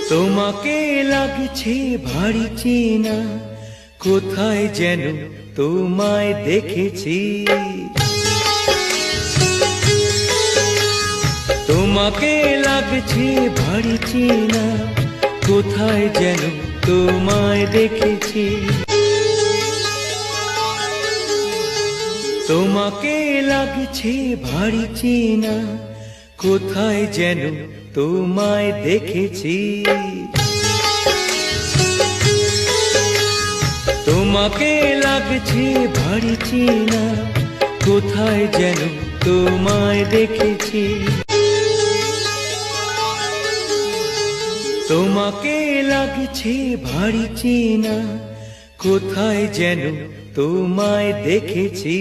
তোমাকে লাগছে ভারী চেনা, কোথায় যেন তোমায় দেখেছি। তোমাকে লাগছে ভারী চেনা, কোথায় যেন তোমায় দেখেছি। তোমাকে লাগছে ভারী চেনা, কোথায় যেন তোমায় দেখেছি। তোমাকে লাগছে ভারী চেনা, কোথায় যেন তোমায় দেখেছি। তোমাকে লাগছে ভারী চেনা, কোথায় যেন তোমায় দেখেছি।